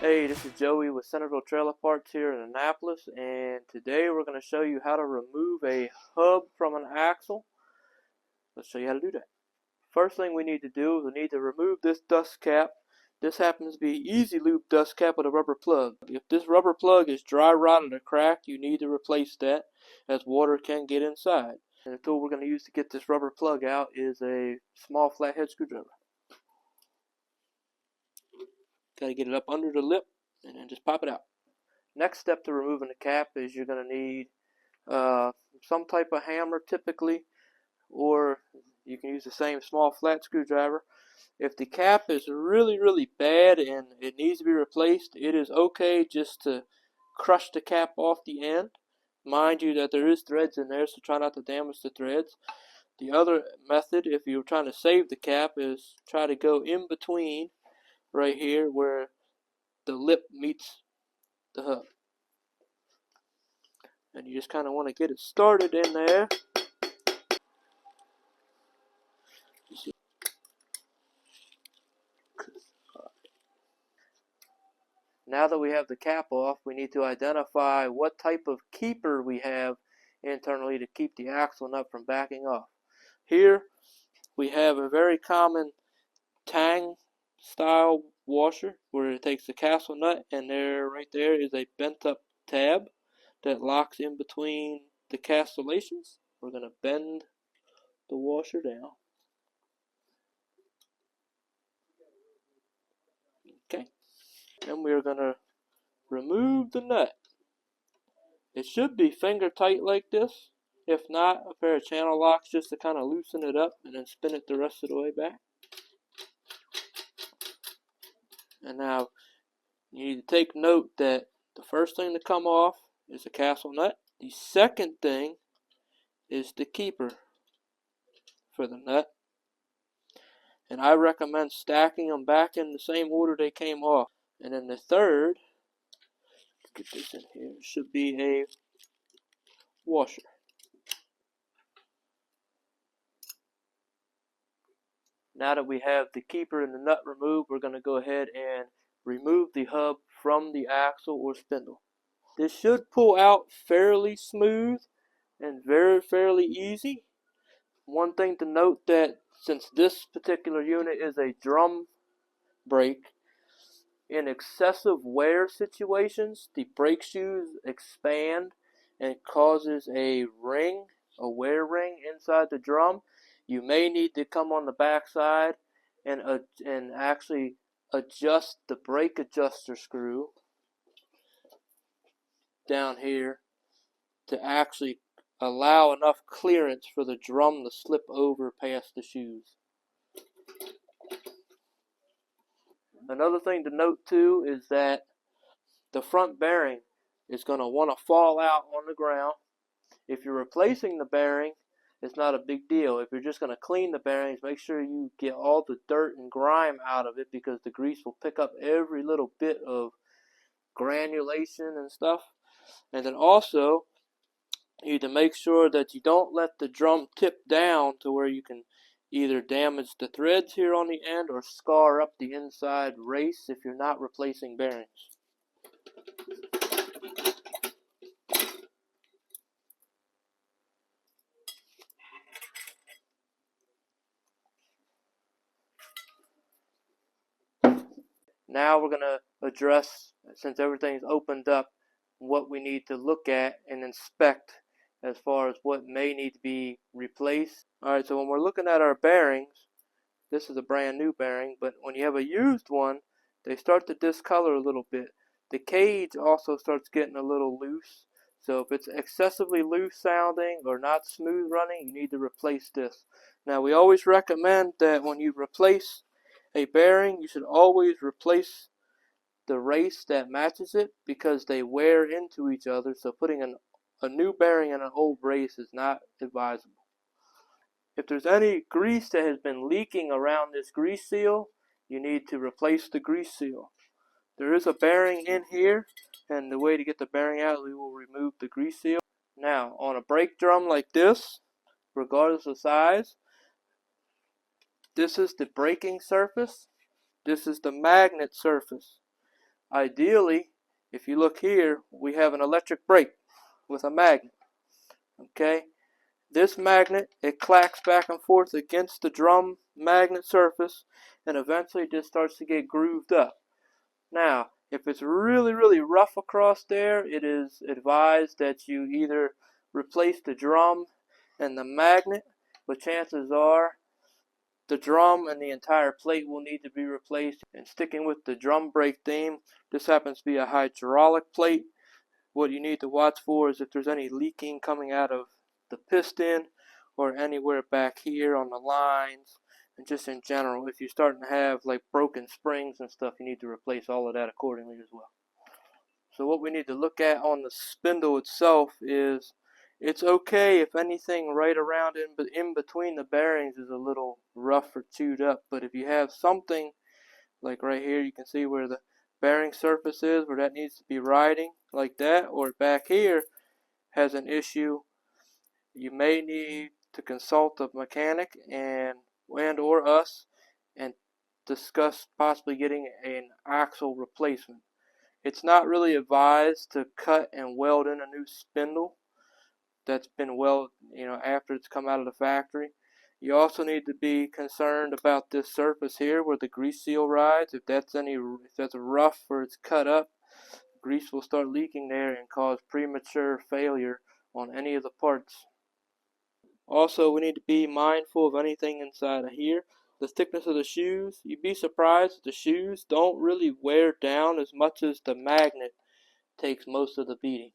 Hey, this is Joey with Centerville Trailer Parts here in Annapolis, and today we're going to show you how to remove a hub from an axle. Let's show you how to do that. First thing we need to do is we need to remove this dust cap. This happens to be EZ Lube dust cap with a rubber plug. If this rubber plug is dry rotted or cracked, you need to replace that, as water can get inside. And the tool we're going to use to get this rubber plug out is a small flathead screwdriver. Got to get it up under the lip and then just pop it out. Next step to removing the cap is you're going to need some type of hammer typically, or you can use the same small flat screwdriver. If the cap is really bad and it needs to be replaced, it is okay just to crush the cap off the end. Mind you that there is threads in there, so try not to damage the threads. The other method, if you're trying to save the cap, is try to go in between right here where the lip meets the hub. And you just kind of want to get it started in there. Now that we have the cap off, we need to identify what type of keeper we have internally to keep the axle nut from backing off. Here we have a very common tang style washer where it takes the castle nut, and right there is a bent up tab that locks in between the castellations. We're going to bend the washer down. Okay. Then we're going to remove the nut. It should be finger tight like this. If not, a pair of channel locks just to kind of loosen it up and then spin it the rest of the way back. And now you need to take note that the first thing to come off is the castle nut. The second thing is the keeper for the nut. And I recommend stacking them back in the same order they came off. And then the third, get this in here, should be a washer. Now that we have the keeper and the nut removed, we're going to go ahead and remove the hub from the axle or spindle. This should pull out fairly smooth and fairly easy. One thing to note, that since this particular unit is a drum brake, in excessive wear situations, the brake shoes expand and causes a ring, a wear ring inside the drum. You may need to come on the back side and actually adjust the brake adjuster screw down here to actually allow enough clearance for the drum to slip over past the shoes. Another thing to note too is that the front bearing is going to want to fall out on the ground. If you're replacing the bearing, it's not a big deal. If you're just going to clean the bearings, make sure you get all the dirt and grime out of it, because the grease will pick up every little bit of granulation and stuff. And then also, you need to make sure that you don't let the drum tip down to where you can either damage the threads here on the end or scar up the inside race if you're not replacing bearings. Now we're going to address, since everything's opened up, what we need to look at and inspect as far as what may need to be replaced. Alright, so when we're looking at our bearings, this is a brand new bearing, but when you have a used one, they start to discolor a little bit. The cage also starts getting a little loose, so if it's excessively loose sounding or not smooth running, you need to replace this. Now we always recommend that when you replace a bearing, you should always replace the race that matches it, because they wear into each other, so putting a new bearing in an old race is not advisable. If there's any grease that has been leaking around this grease seal, you need to replace the grease seal. There is a bearing in here, and the way to get the bearing out, we will remove the grease seal. Now, on a brake drum like this, regardless of size, this is the braking surface, this is the magnet surface. Ideally, if you look here, we have an electric brake with a magnet. Okay, this magnet, it clacks back and forth against the drum magnet surface, and eventually just starts to get grooved up. Now, if it's really, really rough across there, it is advised that you either replace the drum and the magnet, but chances are the drum and the entire plate will need to be replaced. And sticking with the drum brake theme, this happens to be a hydraulic plate. What you need to watch for is if there's any leaking coming out of the piston or anywhere back here on the lines, and just in general, if you're starting to have like broken springs and stuff, you need to replace all of that accordingly as well. So what we need to look at on the spindle itself is, it's okay if anything right around in between the bearings is a little rough or chewed up, but if you have something like right here, you can see where the bearing surface is, where that needs to be riding like that, or back here has an issue, you may need to consult a mechanic and or us and discuss possibly getting an axle replacement. It's not really advised to cut and weld in a new spindle that's been welded, after it's come out of the factory. You also need to be concerned about this surface here where the grease seal rides. If that's rough or it's cut up, grease will start leaking there and cause premature failure on any of the parts. Also, we need to be mindful of anything inside of here. The thickness of the shoes, you'd be surprised that the shoes don't really wear down as much as the magnet takes most of the beating.